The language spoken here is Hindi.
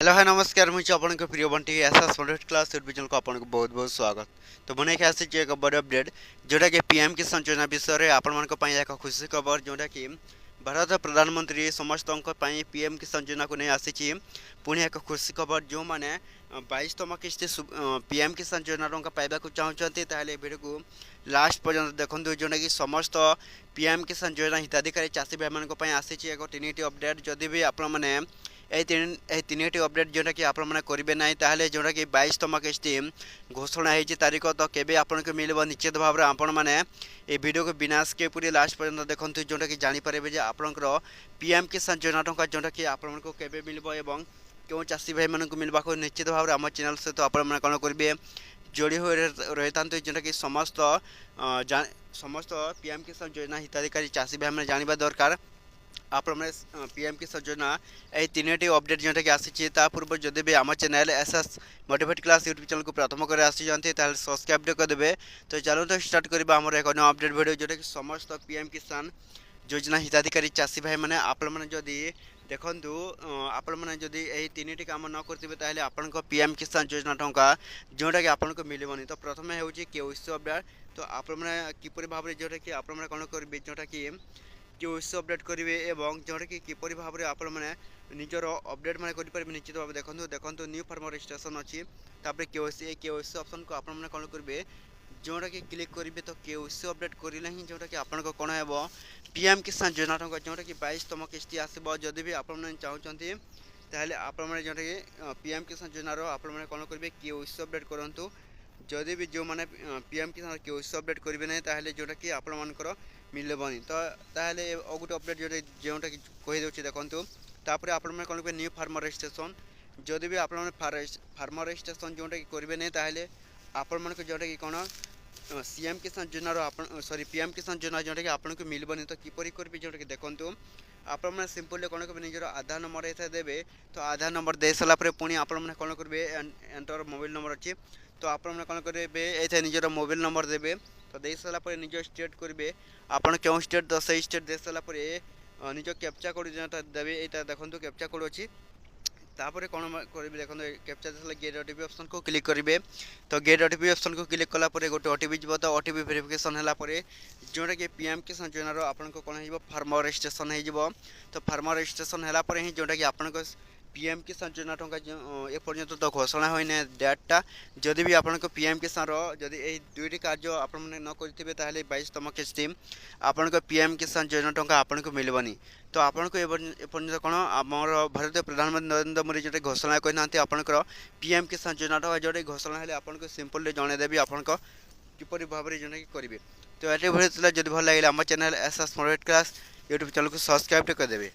हेलो हाय नमस्कार मुझे आपन प्रिय Bunty SS student class YouTube channel को आपन को बहुत बहुत स्वागत। तो बने के आसी एक बड़ अपडेट जोटा कि पीएम किसान योजना विषय रे आपन मन को पई एक खुशी खबर जोटा कि भारत प्रधानमंत्री समस्त पई पीएम किसान योजना को नहीं आसी पुणी एक खुशी खबर जो माने 22तम किस्ती पीएम किसान योजना टंका पाइबा को चाहते ताहले वीडियो को लास्ट पर्यंत देखंतु जोटा कि समस्त पीएम किसान योजना हिताधिकारी चाषी भाई मान आसी एक तीन अपडेट जदि भी आपण माने तीन अपडेट जोटा कि आपने करेंगे ना ताहले जोटा कि 22तम किस्ती घोषणा होती तारीख तो केबे आपन को मिल निश्चित भाव में आपण मैंने ये वीडियो को बिना स्किप पूरी लास्ट पर्यंत देखते जोटा कि जानीपारे आपंकर पीएम किसान योजना टंका जोटा कि आपण को केबे मिल एवं क्यों चाषी भाई मानक मिलवा को निश्चित भाव में आम चैनल सहित आप कौन करेंगे जोड़ी हुए रही था जोटा कि समस्त समस्त पीएम किसान योजना हिताधिकारी चाषी भाई मैंने जानवा दरकार आपने पीएम किसान योजना ये तीन अपडेट जोटा कि आसी पूर्व जदि भी आम channel SS motivate class YouTube channel को प्रथम कर आसी सब्सक्राइब करदे। तो चलो तो स्टार्ट करवा आम एक अपडेट वीडियो जोटा कि समस्त पीएम किसान योजना हिताधिकारी चाषी भाई मैंने आपदी देखु आपने जदि यही तीन कम न करेंगे आपण पीएम किसान योजना टंका जोटा कि आपन को मिलबनी। तो प्रथम हूँ केओसी अपडेट तो आपने किपर भाव में जोटा कि आपने कौन करेंगे जोटा कि केओसी अपडेट करेंगे एवं जोटा कि किपर भाव में आपने निजर अपडेट मैंने करेंगे निश्चित भाव देखो देखो न्यू फार्मर रजिस्ट्रेशन अच्छी केओसी ऑप्शन को आपने कौन करेंगे जोटा कि क्लिक करेंगे। तो केओसी अपडेट करें ही जोटा कि आपन को कौन है पीएम किसान योजना टंका जोटा कि 22तम किस्ती आसो जदि भी आपने चाहते ताहले आपने जोटा कि पीएम किसान योजनार आपने कौन करेंगे केओसी अपडेट करूँ जदि भी जो मैंने पीएम किसान केओसी अपडेट करेंगे ना ताहले जोटा कि आपनकर मिलबनी। तो ताहले गोटे अपडेट जोटा कि कहीदे देखूँ तापर आपने कौन करेंगे न्यू फार्मर रजिस्ट्रेशन जदि भी आपने फार्मर रजिस्ट्रेशन जोटा कि करेंगे ना ताहले आपण जोटा कि कौन सीएम किसान योजना सॉरी पीएम किसान योजना जोटा कि आपको मिलबनी। तो किपरि करेंगे जोटा कि देखो आपने सिंपल कौन करेंगे निजर आधार नंबर ऐसा देवे। तो आधार नंबर दे सारापर पुणी आपने कौन करेंगे एंटर मोबाइल नंबर अच्छी तो आपने कौन करेंगे ये निजर मोबाइल नंबर देवे। तो दे सारापर निज स्टेट करेंगे आप क्यों स्टेट तो सही स्टेट दे सारापर निज कैप्चा कोड जो देवे यहाँ देखो कैप्चा कोड अच्छी तापर कौन करेंगे देखो कैप्चा देख गेट ओटीपी ऑप्शन को क्लिक करेंगे। तो गेट ओटीपी ऑप्शन को क्लिक कलापर गोटे ओटीपी जीव तो ओटीपी वेरिफिकेशन है जोटा कि पीएम किसान योजना आपको कौन हो फार्मर रजिस्ट्रेशन हो। तो फार्मर रजिस्ट्रेशन है ही जोटा कि आपको पीएम किसान योजना टंका एपर्यंत तो घोषणा होना डेटा जदि भी आपको पीएम किसान जदि यही दुईटी कार्य आपने न करेंगे ताहले 22तम किस्ती आपन पीएम किसान योजना टंका आपको मिलबनी। तो आपको एपर्यंत कौन आम भारतीय प्रधानमंत्री नरेंद्र मोदी जो घोषणा करना आपंकर पीएम किसान योजना टंका जो घोषणा है आपको सिंपल जनईदेवी आपण किपर भाव में जोटा कि करेंगे। तो ये भिडियो जब भल लगे आम channel SS motivate class YouTube channel को सब्सक्राइब करदेवे।